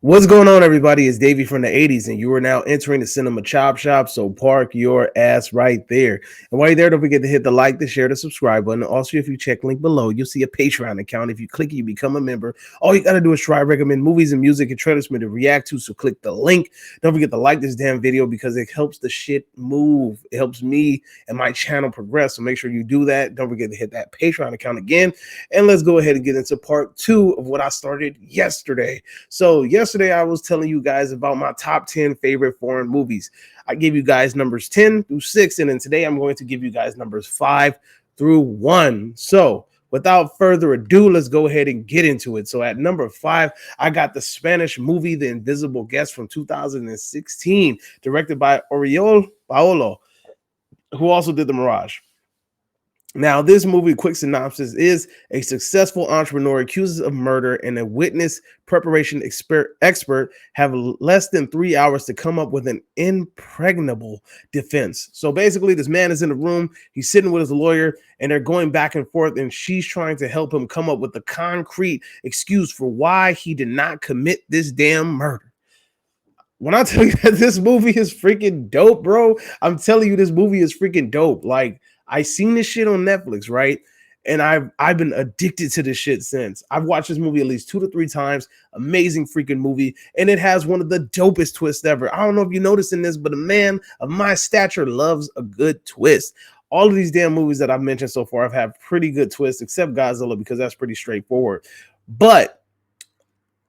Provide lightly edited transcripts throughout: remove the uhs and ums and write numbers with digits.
What's going on, everybody? It's Davey from the 80s, and you are now entering the Cinema Chop Shop, so park your ass right there. And while you're there, don't forget to hit the like, the share, the subscribe button. Also, if you check link below, you'll see a Patreon account. If you click it, you become a member. All you got to do is try recommend movies and music and trailers for me to react to, so click the link. Don't forget to like this damn video because it helps the shit move. It helps me and my channel progress, so make sure you do that. Don't forget to hit that Patreon account again. And let's go ahead and get into part 2 of what I started yesterday. So yesterday I was telling you guys about my top 10 favorite foreign movies. I gave you guys numbers 10 through 6, and then today I'm going to give you guys numbers 5 through 1. So without further ado, let's go ahead and get into it. So at number 5, I got the Spanish movie The Invisible Guest from 2016, directed by Oriol Paolo, who also did The Mirage. Now, this movie, quick synopsis, is a successful entrepreneur accused of murder and a witness preparation expert have less than 3 hours to come up with an impregnable defense. So basically, this man is in a room, he's sitting with his lawyer, and they're going back and forth, and she's trying to help him come up with a concrete excuse for why he did not commit this damn murder. When I tell you that this movie is freaking dope, bro, I'm telling you this movie is freaking dope. Like, I seen this shit on Netflix, right? And I've been addicted to this shit since. I've watched this movie at least 2 to 3 times. Amazing freaking movie. And it has one of the dopest twists ever. I don't know if you're noticing this, but a man of my stature loves a good twist. All of these damn movies that I've mentioned so far have had pretty good twists, except Godzilla, because that's pretty straightforward. But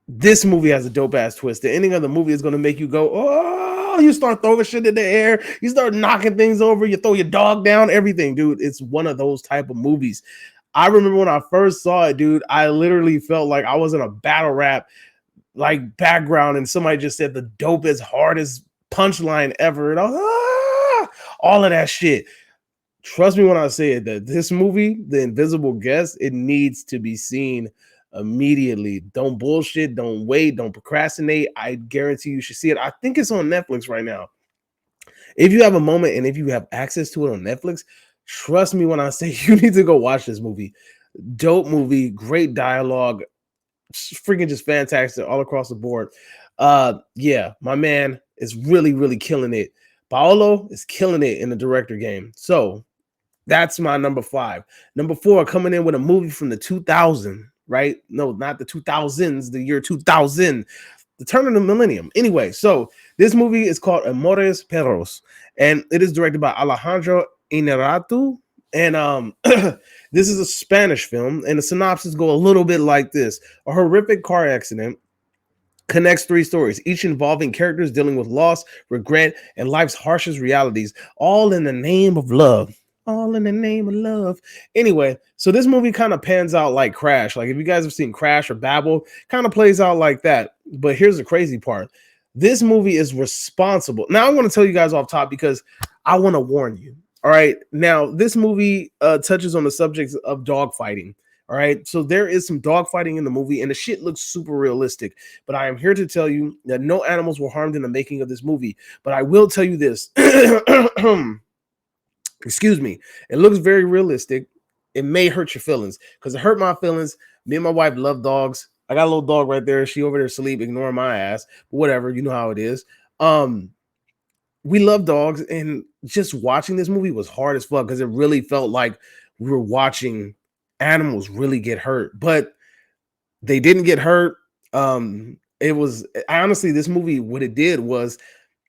this movie has a dope ass twist. The ending of the movie is going to make you go, oh, you start throwing shit in the air. You start knocking things over. You throw your dog down, everything, dude. It's one of those type of movies. I remember when I first saw it, dude, I literally felt like I was in a battle rap like background and somebody just said the dopest, hardest punchline ever. And I was, all of that shit. Trust me when I say it, that this movie, The Invisible Guest, it needs to be seen immediately. Don't bullshit, don't wait, don't procrastinate. I guarantee you should see it. I think it's on Netflix right now. If you have a moment and if you have access to it on Netflix, trust me when I say you need to go watch this movie. Dope movie, great dialogue, freaking just fantastic all across the board. Yeah, my man is really killing it. Paolo is killing it in the director game. So that's my number 5. Number 4, coming in with a movie from the 2000s. Right? No, not the 2000s, the year 2000, the turn of the millennium. Anyway, so this movie is called Amores Perros, and it is directed by Alejandro Inarritu. And this is a Spanish film, and the synopsis go a little bit like this. A horrific car accident connects 3 stories, each involving characters dealing with loss, regret, and life's harshest realities, all in the name of love. All in the name of love. Anyway, so this movie kind of pans out like Crash. Like if you guys have seen Crash or Babel, kind of plays out like that. But here's the crazy part. This movie is responsible. Now I want to tell you guys off top because I want to warn you. All right. Now, this movie touches on the subjects of dogfighting. All right. So there is some dogfighting in the movie, and the shit looks super realistic. But I am here to tell you that no animals were harmed in the making of this movie. But I will tell you this. Excuse me, it looks very realistic. It may hurt your feelings because it hurt my feelings. Me and my wife love dogs. I got a little dog right there. She over there asleep, ignoring my ass. But whatever, you know how it is. We love dogs, and just watching this movie was hard as fuck because it really felt like we were watching animals really get hurt, but they didn't get hurt. It was honestly, this movie, what it did was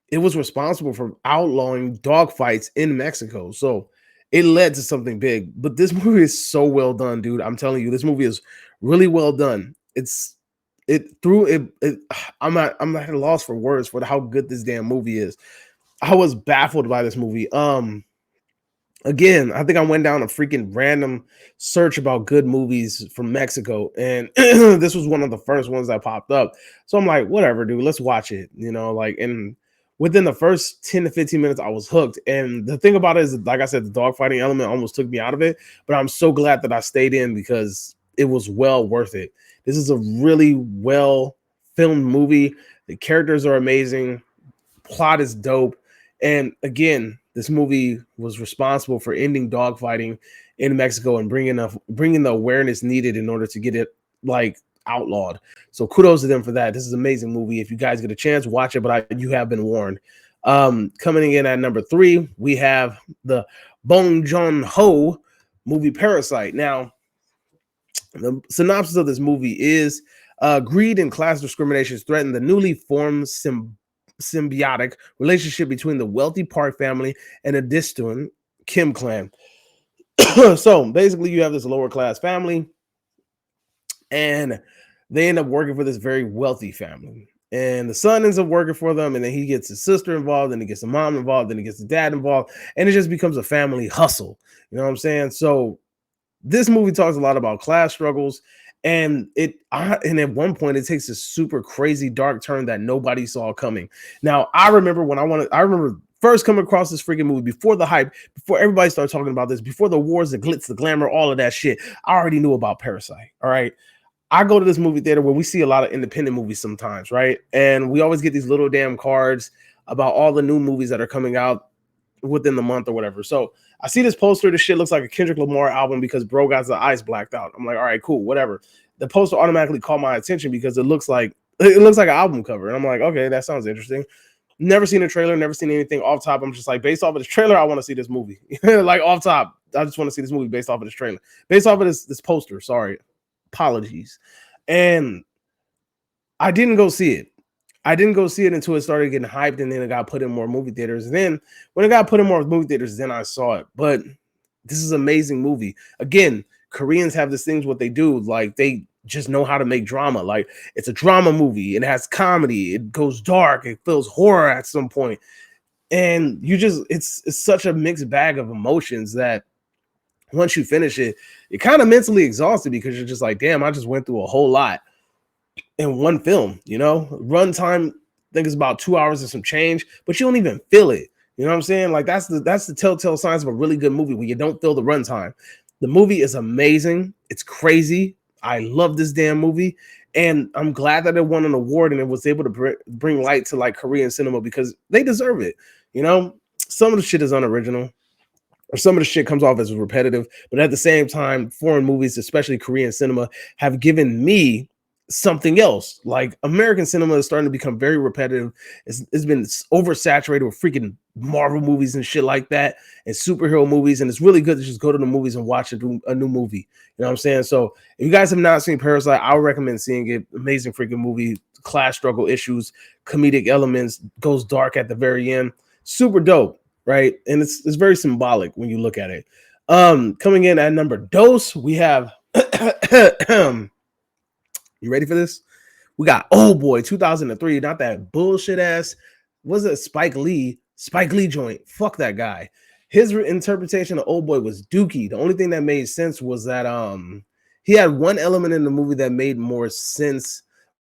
it was responsible for outlawing dog fights in Mexico. So it led to something big. But this movie is so well done, dude. I'm telling you, this movie is really well done. I'm at a loss for words for how good this damn movie is. I was baffled by this movie. Again, I think I went down a freaking random search about good movies from Mexico, and this was one of the first ones that popped up. So I'm like, whatever, dude, let's watch it. You know, like, and within the first 10 to 15 minutes, I was hooked. And the thing about it is, like I said, the dogfighting element almost took me out of it, but I'm so glad that I stayed in because it was well worth it. This is a really well filmed movie. The characters are amazing. Plot is dope. And again, this movie was responsible for ending dogfighting in Mexico and bringing the awareness needed in order to get it like outlawed. So kudos to them for that. This is an amazing movie. If you guys get a chance, watch it, but you have been warned. Coming in at number 3, we have the Bong Joon-ho movie Parasite. Now, the synopsis of this movie is greed and class discrimination threaten the newly formed symbiotic relationship between the wealthy Park family and a distant Kim clan. So basically, you have this lower class family, and they end up working for this very wealthy family. And the son ends up working for them, and then he gets his sister involved, and he gets the mom involved, and he gets the dad involved, and it just becomes a family hustle. You know what I'm saying? So this movie talks a lot about class struggles, and and at one point it takes a super crazy dark turn that nobody saw coming. Now, I remember first coming across this freaking movie before the hype, before everybody started talking about this, before the wars, the glitz, the glamour, all of that shit. I already knew about Parasite. All right. I go to this movie theater where we see a lot of independent movies sometimes, right? And we always get these little damn cards about all the new movies that are coming out within the month or whatever. So I see this poster. This shit looks like a Kendrick Lamar album because bro got the eyes blacked out. I'm like, all right, cool, whatever. The poster automatically caught my attention because it looks like an album cover. And I'm like, okay, that sounds interesting. Never seen a trailer, never seen anything off top. I'm just like, based off of this trailer, I want to see this movie. Like off top, I just want to see this movie based off of this trailer. Based off of this poster, sorry. Apologies. And I didn't go see it. I didn't go see it until it started getting hyped, and then it got put in more movie theaters. And then when it got put in more movie theaters, then I saw it. But this is an amazing movie. Again, Koreans have this things what they do. Like they just know how to make drama. Like it's a drama movie. It has comedy. It goes dark. It feels horror at some point. And it's such a mixed bag of emotions that once you finish it, you're kind of mentally exhausted because you're just like, damn, I just went through a whole lot in one film, you know. Runtime, I think it's about 2 hours and some change, but you don't even feel it. You know what I'm saying? Like that's the telltale signs of a really good movie when you don't feel the runtime. The movie is amazing. It's crazy. I love this damn movie, and I'm glad that it won an award and it was able to bring light to like Korean cinema because they deserve it. You know, some of the shit is unoriginal, or some of the shit comes off as repetitive, but at the same time, foreign movies, especially Korean cinema, have given me something else. Like American cinema is starting to become very repetitive. It's been oversaturated with freaking Marvel movies and shit like that, and superhero movies, and it's really good to just go to the movies and watch a new movie. You know what I'm saying? So if you guys have not seen Parasite, I would recommend seeing it. Amazing freaking movie, class struggle issues, comedic elements, goes dark at the very end. Super dope, right? And it's very symbolic when you look at it. Coming in at number dos, we have you ready for this? We got Oldboy 2003, not that bullshit ass. Was it Spike Lee joint? Fuck that guy. His interpretation of Oldboy was dookie. The only thing that made sense was that he had one element in the movie that made more sense,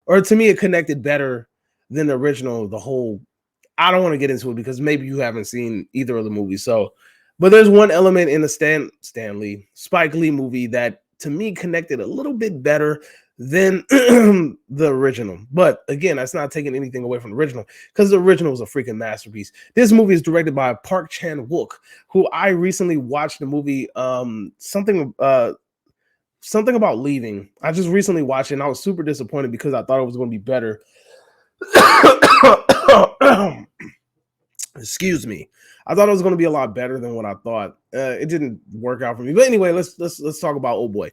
or to me it connected better than the original. The whole, I don't want to get into it because maybe you haven't seen either of the movies. So, but there's one element in the Spike Lee movie that to me connected a little bit better than the original. But again, that's not taking anything away from the original because the original was a freaking masterpiece. This movie is directed by Park Chan-wook, who I recently watched the movie something about leaving. I just recently watched it and I was super disappointed because I thought it was going to be better. Excuse me. I thought it was going to be a lot better than what I thought. It didn't work out for me. But anyway, let's talk about Oldboy.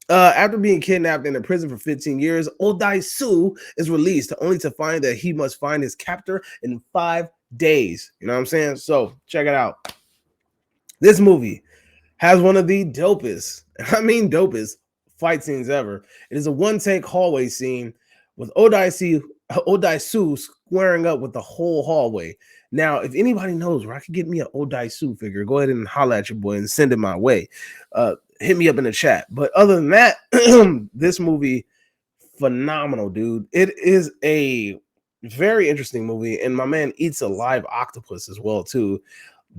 After being kidnapped and in prison for 15 years, Oldai-soo is released only to find that he must find his captor in 5 days. You know what I'm saying? So check it out. This movie has one of the dopest fight scenes ever. It is a one-take hallway scene with Oldai-soo squaring up with the whole hallway. Now, if anybody knows where I could get me an Oldai-soo figure, go ahead and holler at your boy and send it my way. Hit me up in the chat. But other than that, this movie, phenomenal, dude. It is a very interesting movie, and my man eats a live octopus as well, too.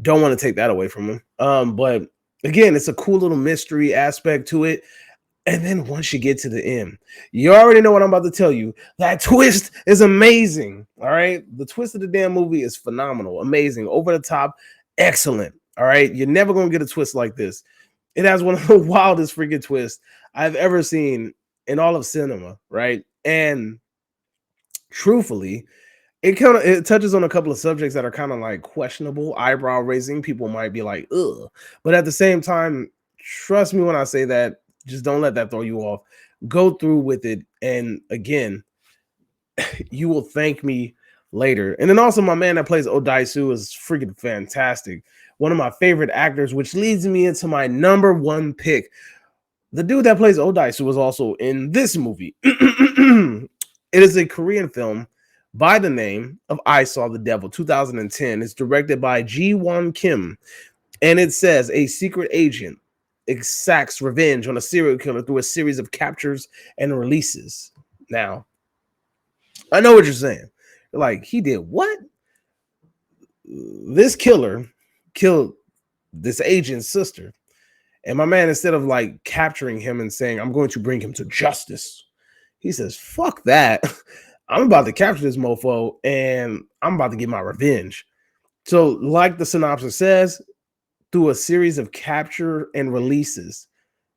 Don't want to take that away from him. But again, it's a cool little mystery aspect to it. And then once you get to the end, you already know what I'm about to tell you. That twist is amazing. All right. The twist of the damn movie is phenomenal, amazing, over the top, excellent. All right. You're never going to get a twist like this. It has one of the wildest freaking twists I've ever seen in all of cinema, right? And truthfully, it touches on a couple of subjects that are kind of like questionable, eyebrow raising. People might be like, ugh. But at the same time, trust me when I say that, just don't let that throw you off. Go through with it. And again, you will thank me later. And then also my man that plays Odaisu is freaking fantastic. One of my favorite actors, which leads me into my number one pick. The dude that plays Odaisu was also in this movie. It is a Korean film by the name of I Saw the Devil, 2010. It's directed by Ji-won Kim, and it says a secret agent exacts revenge on a serial killer through a series of captures and releases. Now, I know what you're saying. Like, he did what? This killer killed this agent's sister. And my man, instead of like capturing him and saying, I'm going to bring him to justice, he says, fuck that. I'm about to capture this mofo and I'm about to get my revenge. So, like the synopsis says, through a series of capture and releases,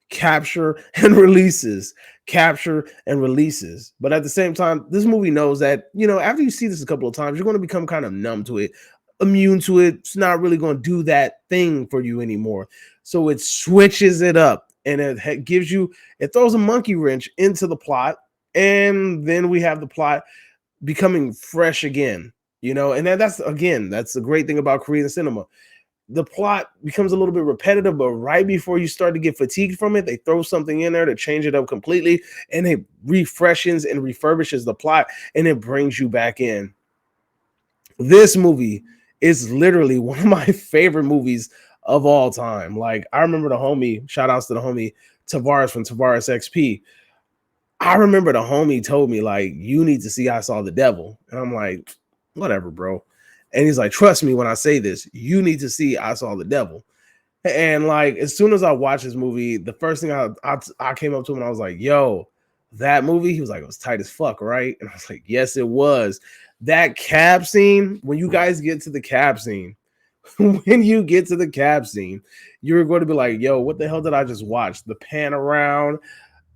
capture and releases, capture and releases. But at the same time, this movie knows that, you know, after you see this a couple of times, you're going to become kind of numb to it, immune to it. It's not really going to do that thing for you anymore. So it switches it up and it gives you, it throws a monkey wrench into the plot. And then we have the plot becoming fresh again, you know, and that's the great thing about Korean cinema. The plot becomes a little bit repetitive, but right before you start to get fatigued from it, they throw something in there to change it up completely, and it refreshes and refurbishes the plot, and it brings you back in. This movie is literally one of my favorite movies of all time. Like, I remember the homie, shout outs to the homie Tavares from Tavares XP. I remember the homie told me, like, you need to see I Saw the Devil. And I'm like, whatever, bro. And he's like, trust me when I say this, you need to see I Saw the Devil. And like, as soon as I watched this movie, the first thing I came up to him and I was like, yo, that movie, he was like, it was tight as fuck, right? And I was like, yes, it was. That cab scene, when you guys get to the cab scene, when you get to the cab scene, you're going to be like, yo, what the hell did I just watch? The pan around,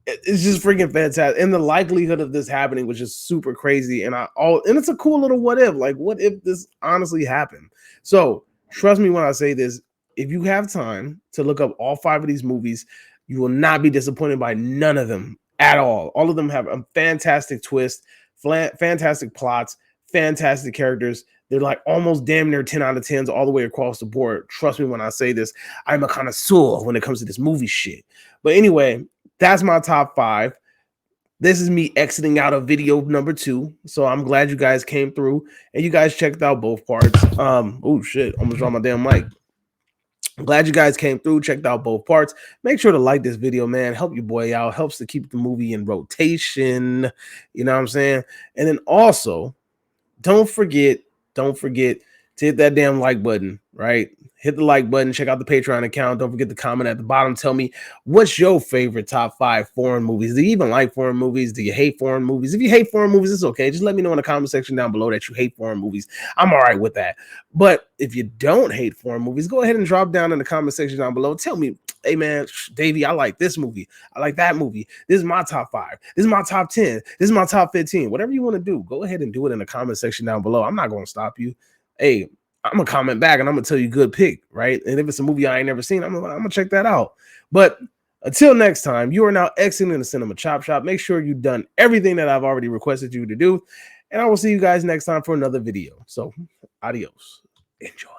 it's just freaking fantastic. And the likelihood of this happening was just super crazy. And it's a cool little what if. Like, what if this honestly happened? So trust me when I say this, if you have time to look up all 5 of these movies, you will not be disappointed by none of them at all. All of them have a fantastic twist, fantastic plots, fantastic characters. They're like almost damn near 10 out of 10s all the way across the board. Trust me when I say this, I'm a connoisseur when it comes to this movie shit. But anyway, that's my top 5. This is me exiting out of video number 2. So I'm glad you guys came through and you guys checked out both parts. Oh shit, almost dropped my damn mic. I'm glad you guys came through, checked out both parts. Make sure to like this video, man. Help your boy out. Helps to keep the movie in rotation. You know what I'm saying? And then also, don't forget to hit that damn like button, right? Hit the like button, check out the Patreon account. Don't forget to comment at the bottom. Tell me what's your favorite top 5 foreign movies. Do you even like foreign movies? Do you hate foreign movies? If you hate foreign movies, it's okay. Just let me know in the comment section down below that you hate foreign movies. I'm all right with that. But if you don't hate foreign movies, go ahead and drop down in the comment section down below. Tell me, hey man, Davey, I like this movie. I like that movie. This is my top 5. This is my top 10. This is my top 15. Whatever you want to do, go ahead and do it in the comment section down below. I'm not going to stop you. Hey, I'm gonna comment back and I'm gonna tell you good pick, right? And if it's a movie I ain't never seen, I'm gonna check that out. But until next time, you are now exiting the Cinema Chop Shop. Make sure you've done everything that I've already requested you to do, and I will see you guys next time for another video. So, adios. Enjoy.